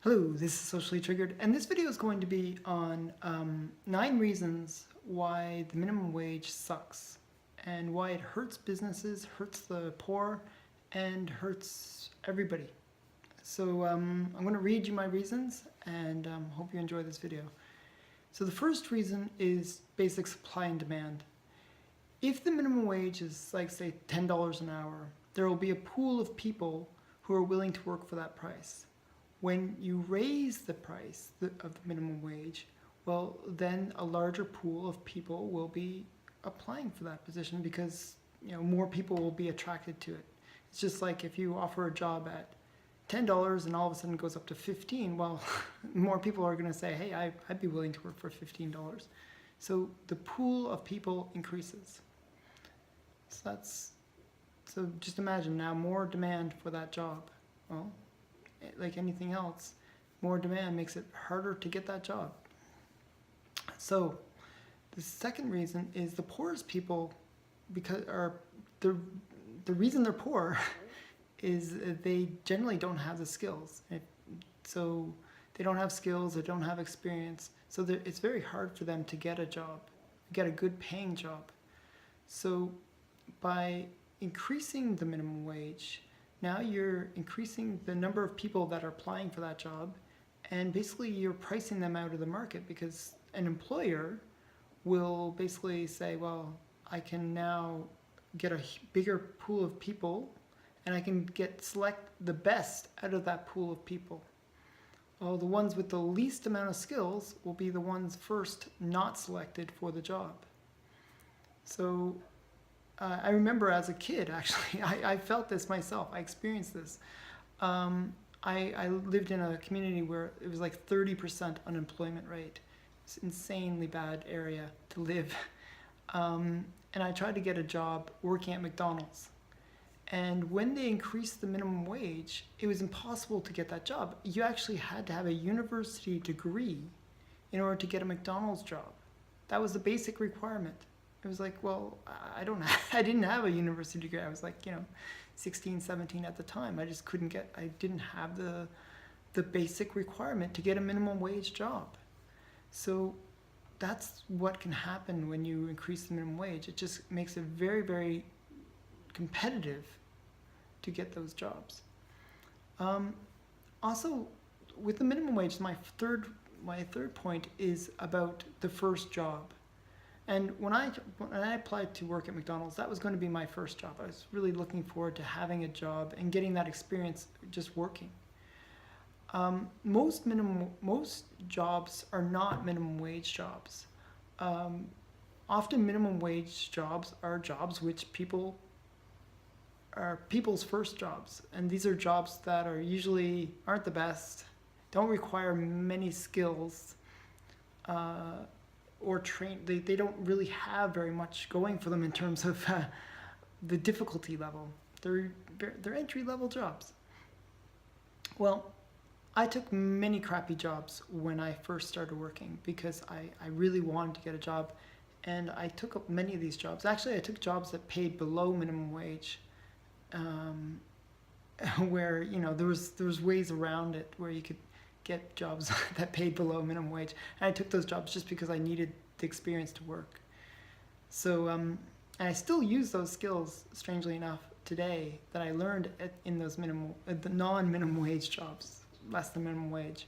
Hello, this is Socially Triggered, and this video is going to be on 9 reasons why the minimum wage sucks and why it hurts businesses, hurts the poor, and hurts everybody. So I'm going to read you my reasons and hope you enjoy this video. So the first reason is basic supply and demand. If the minimum wage is like say $10 an hour, there will be a pool of people who are willing to work for that price. When you raise the price of the minimum wage, well, then a larger pool of people will be applying for that position because more people will be attracted to it. It's just like if you offer a job at $10 and all of a sudden it goes up to $15, well, more people are going to say, hey, I'd be willing to work for $15. So the pool of people increases. So just imagine now more demand for that job. Well, like anything else, more demand makes it harder to get that job. So the second reason is the poorest people, because the reason they're poor is they generally don't have the skills. So they don't have skills, they don't have experience, so it's very hard for them to get a job, get a good paying job. So by increasing the minimum wage, now you're increasing the number of people that are applying for that job, and basically you're pricing them out of the market because an employer will basically say, well, I can now get a bigger pool of people and I can select the best out of that pool of people. Well, the ones with the least amount of skills will be the ones first not selected for the job. So I remember as a kid, actually, I felt this myself. I experienced this. I lived in a community where it was like 30% unemployment rate. It's an insanely bad area to live. And I tried to get a job working at McDonald's. And when they increased the minimum wage, it was impossible to get that job. You actually had to have a university degree in order to get a McDonald's job. That was the basic requirement. It was like, well, I didn't have a university degree. I was like, 16, 17 at the time. I didn't have the basic requirement to get a minimum wage job. So that's what can happen when you increase the minimum wage. It just makes it very, very competitive to get those jobs. Also, with the minimum wage, my third point is about the first job. And when I applied to work at McDonald's, that was going to be my first job. I was really looking forward to having a job and getting that experience just working. Most jobs are not minimum wage jobs. Often minimum wage jobs are jobs which are people's first jobs. And these are jobs that aren't the best, don't require many skills, or they don't really have very much going for them in terms of the difficulty level. They're entry-level jobs. Well, I took many crappy jobs when I first started working because I really wanted to get a job, and I took up many of these jobs. Actually, I took jobs that paid below minimum wage, where there was ways around it where you could get jobs that paid below minimum wage, and I took those jobs just because I needed the experience to work. So and I still use those skills, strangely enough, today that I learned in those the non-minimum wage jobs, less than minimum wage.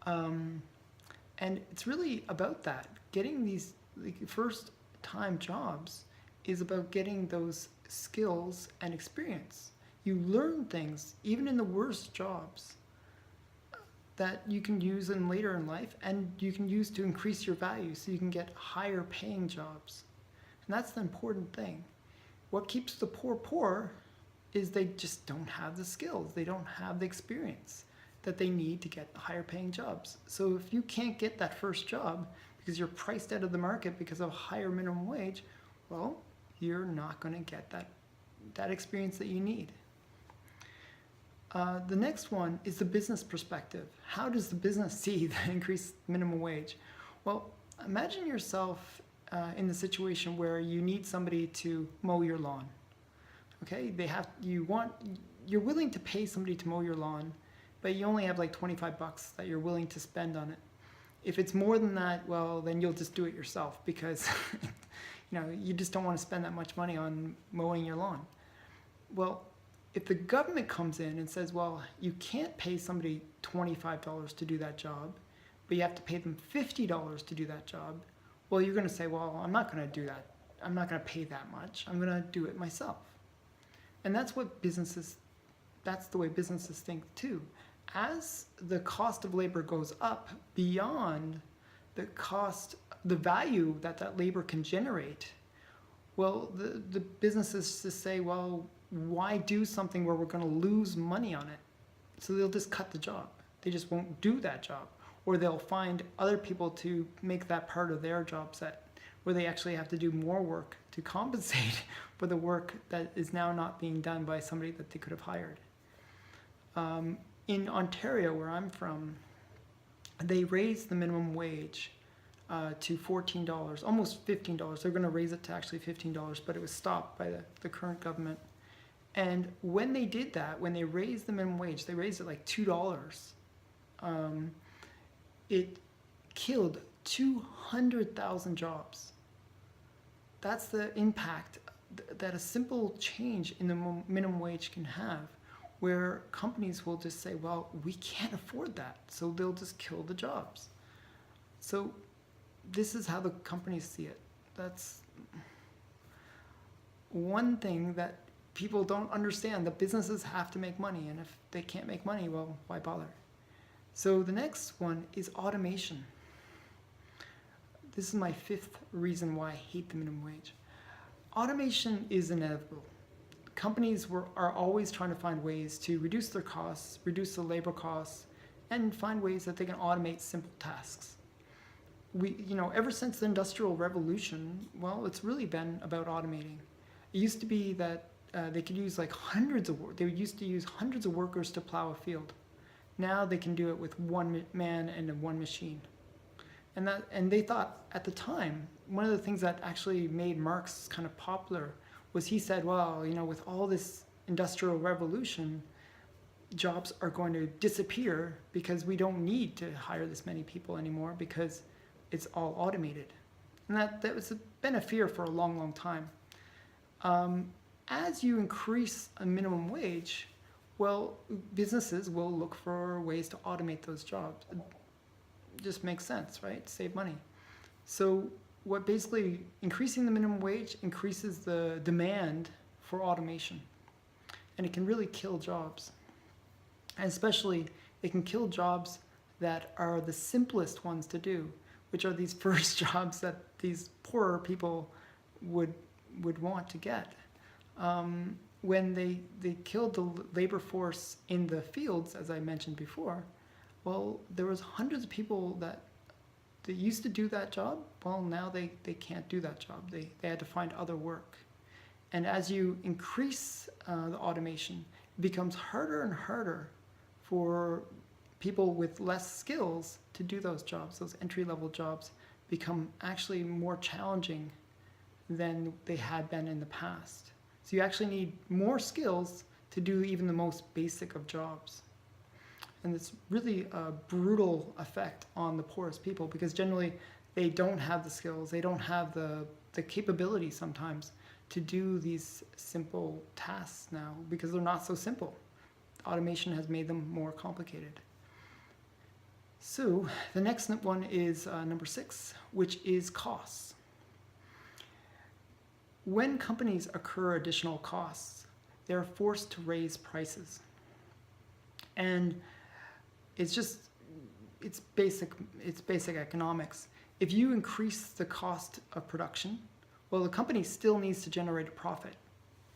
And it's really about that. Getting these first-time jobs is about getting those skills and experience. You learn things, even in the worst jobs, that you can use later in life, and you can use to increase your value so you can get higher paying jobs. And that's the important thing. What keeps the poor is they just don't have the skills. They don't have the experience that they need to get higher paying jobs. So if you can't get that first job because you're priced out of the market because of higher minimum wage, well, you're not going to get that experience that you need. The next one is the business perspective. How does the business see the increased minimum wage? Well, imagine yourself in the situation where you need somebody to mow your lawn. Okay, you're willing to pay somebody to mow your lawn but you only have like 25 bucks that you're willing to spend on it. If it's more than that, well, then you'll just do it yourself because you just don't want to spend that much money on mowing your lawn. Well, if the government comes in and says, well, you can't pay somebody $25 to do that job, but you have to pay them $50 to do that job, well, you're going to say, well, I'm not going to do that. I'm not going to pay that much. I'm going to do it myself. And that's the way businesses think too. As the cost of labor goes up beyond the value that labor can generate, well, the businesses just say, well, why do something where we're going to lose money on it? So they'll just cut the job. They just won't do that job. Or they'll find other people to make that part of their job set, where they actually have to do more work to compensate for the work that is now not being done by somebody that they could have hired. In Ontario, where I'm from, they raised the minimum wage to $14, almost $15. They're going to raise it to actually $15, but it was stopped by the current government. And when they did that, when they raised the minimum wage, they raised it like $2. It killed 200,000 jobs. That's the impact that a simple change in the minimum wage can have, where companies will just say, well, we can't afford that, so they'll just kill the jobs. So this is how the companies see it. That's one thing that people don't understand, that businesses have to make money, and if they can't make money, well, why bother? So the next one is automation. This is my fifth reason why I hate the minimum wage. Automation is inevitable. Companies are always trying to find ways to reduce their costs, reduce the labor costs, and find ways that they can automate simple tasks. Ever since the Industrial Revolution, well, it's really been about automating. It used to be that they could use they used to use hundreds of workers to plow a field. Now they can do it with one man and one machine. And they thought at the time, one of the things that actually made Marx kind of popular was he said, well, with all this industrial revolution, jobs are going to disappear because we don't need to hire this many people anymore because it's all automated. And that was been a fear for a long, long time. As you increase a minimum wage, well, businesses will look for ways to automate those jobs. It just makes sense, right? Save money. So what basically increasing the minimum wage increases the demand for automation. And it can really kill jobs. And especially, it can kill jobs that are the simplest ones to do, which are these first jobs that these poorer people would want to get. When they killed the labor force in the fields, as I mentioned before, well, there was hundreds of people that used to do that job. Well, now they can't do that job. They had to find other work. And as you increase the automation, it becomes harder and harder for people with less skills to do those jobs. Those entry-level jobs become actually more challenging than they had been in the past. So you actually need more skills to do even the most basic of jobs. And it's really a brutal effect on the poorest people because generally they don't have the skills, they don't have the capability sometimes to do these simple tasks now because they're not so simple. Automation has made them more complicated. So the next one is number 6, which is costs. When companies incur additional costs, they're forced to raise prices. And it's basic economics. If you increase the cost of production, well, the company still needs to generate a profit.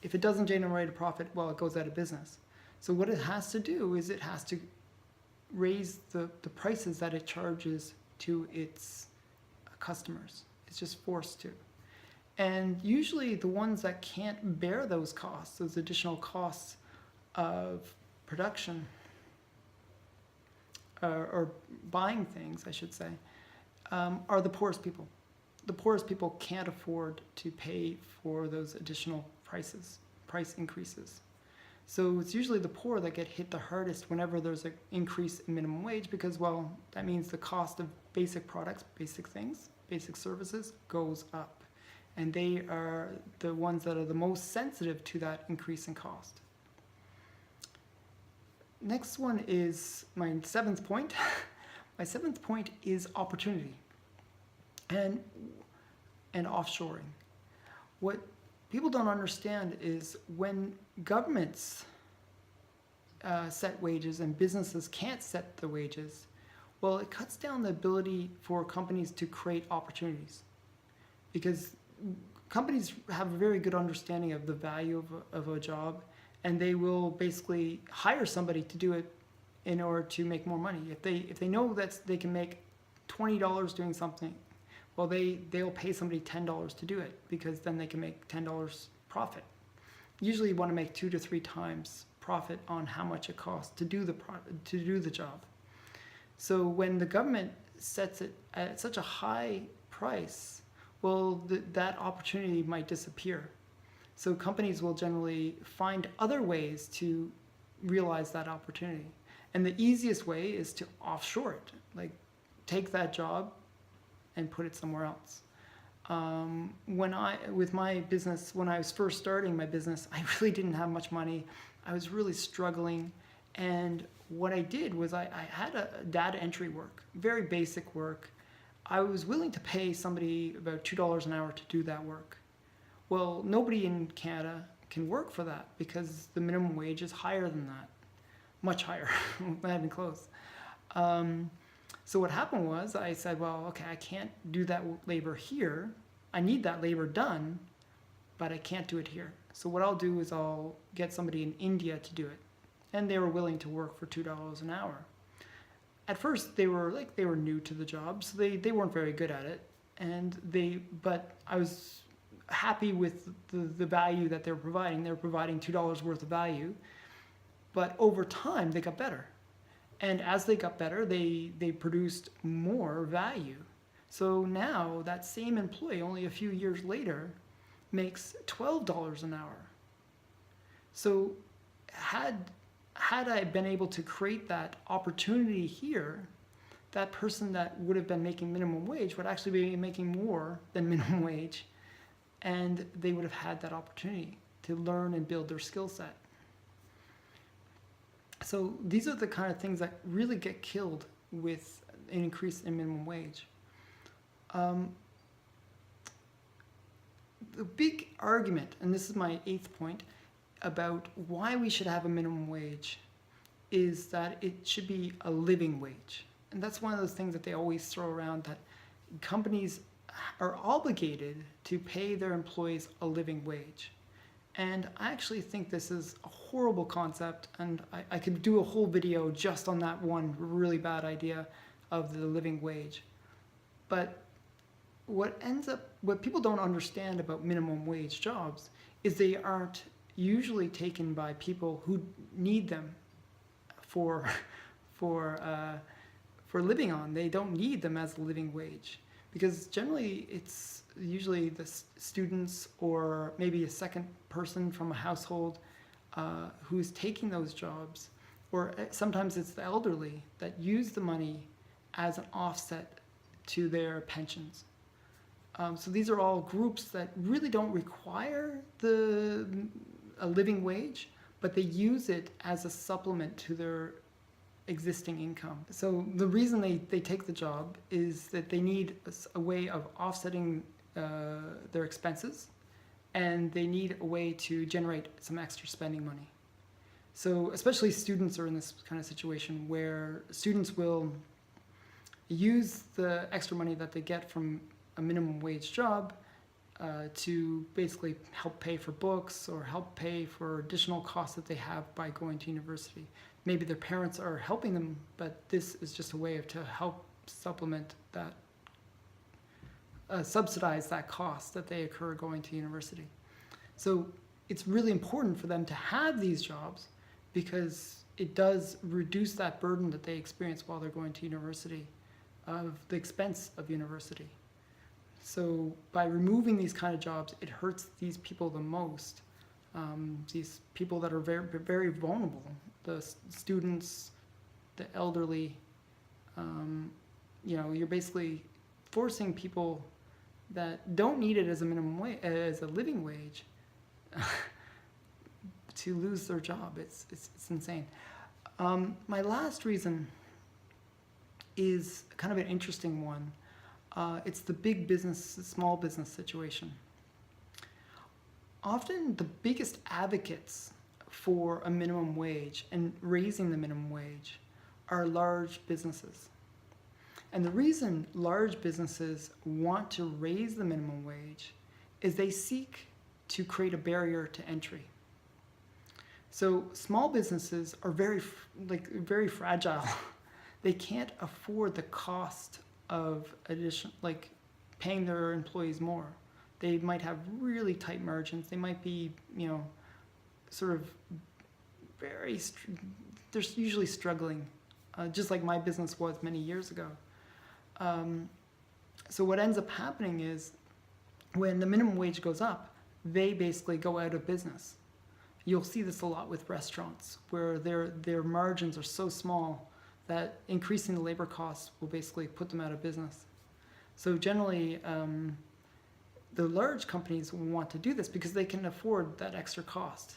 If it doesn't generate a profit, well, it goes out of business. So what it has to do is it has to raise the prices that it charges to its customers. It's just forced to. And usually the ones that can't bear those costs, those additional costs of production, or buying things, I should say, are the poorest people. The poorest people can't afford to pay for those additional price increases. So it's usually the poor that get hit the hardest whenever there's an increase in minimum wage because, well, that means the cost of basic products, basic things, basic services goes up. And they are the ones that are the most sensitive to that increase in cost. Next one is my 7th point. My 7th point is opportunity and offshoring. What people don't understand is when governments set wages and businesses can't set the wages, well, it cuts down the ability for companies to create opportunities because companies have a very good understanding of the value of a job, and they will basically hire somebody to do it in order to make more money. If they know that they can make $20 doing something, well, they'll pay somebody $10 to do it because then they can make $10 profit. Usually you want to make 2 to 3 times profit on how much it costs to do the job. So when the government sets it at such a high price, well, that opportunity might disappear. So companies will generally find other ways to realize that opportunity. And the easiest way is to offshore it, like take that job and put it somewhere else. With my business, when I was first starting my business, I really didn't have much money. I was really struggling. And what I did was I had a data entry work, very basic work. I was willing to pay somebody about $2 an hour to do that work. Well, nobody in Canada can work for that because the minimum wage is higher than that, much higher, not even close. So what happened was I said, well, okay, I can't do that labor here. I need that labor done, but I can't do it here. So what I'll do is I'll get somebody in India to do it. And they were willing to work for $2 an hour. At first, they were new to the job, so they weren't very good at it. But I was happy with the value that they were providing. They were providing $2 worth of value. But over time, they got better. And as they got better, they produced more value. So now that same employee, only a few years later, makes $12 an hour. So had I been able to create that opportunity here, that person that would have been making minimum wage would actually be making more than minimum wage, and they would have had that opportunity to learn and build their skill set. So these are the kind of things that really get killed with an increase in minimum wage. The big argument, and this is my 8th point, about why we should have a minimum wage is that it should be a living wage. And that's one of those things that they always throw around, that companies are obligated to pay their employees a living wage. And I actually think this is a horrible concept, and I could do a whole video just on that one really bad idea of the living wage. But what people don't understand about minimum wage jobs is they aren't usually taken by people who need them for living on. They don't need them as a living wage, because generally it's usually the students or maybe a second person from a household who's taking those jobs, or sometimes it's the elderly that use the money as an offset to their pensions. So these are all groups that really don't require a living wage, but they use it as a supplement to their existing income. So the reason they take the job is that they need a way of offsetting their expenses, and they need a way to generate some extra spending money. So especially students are in this kind of situation where students will use the extra money that they get from a minimum wage job to basically help pay for books or help pay for additional costs that they have by going to university. Maybe their parents are helping them, but this is just a way to help supplement that, subsidize that cost that they incur going to university. So it's really important for them to have these jobs because it does reduce that burden that they experience while they're going to university, of the expense of university. So by removing these kind of jobs, it hurts these people the most these people that are very, very vulnerable, the students, the elderly. You're basically forcing people that don't need it as a minimum wage, as a living wage, to lose their job. It's insane. My last reason is kind of an interesting one. It's the big business, small business situation. Often the biggest advocates for a minimum wage and raising the minimum wage are large businesses. And the reason large businesses want to raise the minimum wage is they seek to create a barrier to entry. So small businesses are very fragile. They can't afford the cost of paying their employees more. They might have really tight margins. They might be, they're usually struggling, just like my business was many years ago. So what ends up happening is when the minimum wage goes up, they basically go out of business. You'll see this a lot with restaurants where their margins are so small that increasing the labor costs will basically put them out of business. So generally, the large companies want to do this because they can afford that extra cost,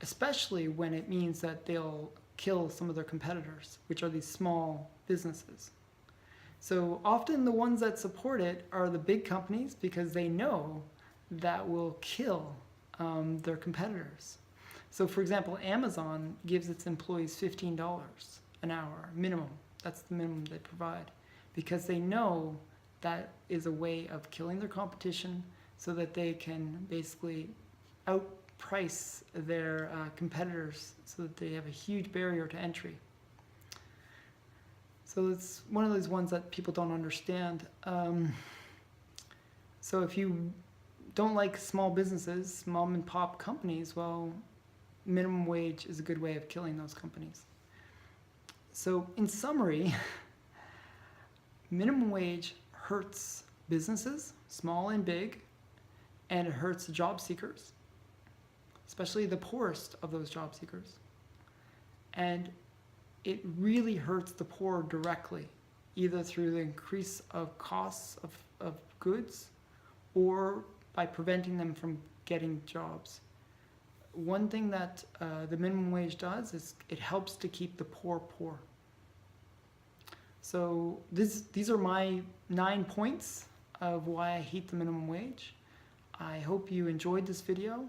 especially when it means that they'll kill some of their competitors, which are these small businesses. So often the ones that support it are the big companies because they know that will kill their competitors. So for example, Amazon gives its employees $15 an hour minimum. That's the minimum they provide because they know that is a way of killing their competition so that they can basically outprice their competitors so that they have a huge barrier to entry. So it's one of those ones that people don't understand. So if you don't like small businesses, mom and pop companies, well, minimum wage is a good way of killing those companies. So in summary, minimum wage hurts businesses, small and big, and it hurts job seekers, especially the poorest of those job seekers. And it really hurts the poor directly, either through the increase of costs of goods or by preventing them from getting jobs. One thing that the minimum wage does is it helps to keep the poor poor. So these are my 9 points of why I hate the minimum wage. I hope you enjoyed this video.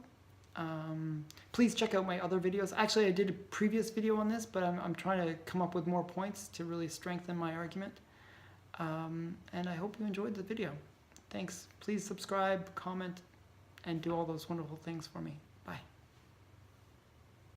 Please check out my other videos. Actually, I did a previous video on this, but I'm trying to come up with more points to really strengthen my argument. And I hope you enjoyed the video. Thanks. Please subscribe, comment, and do all those wonderful things for me. Bye.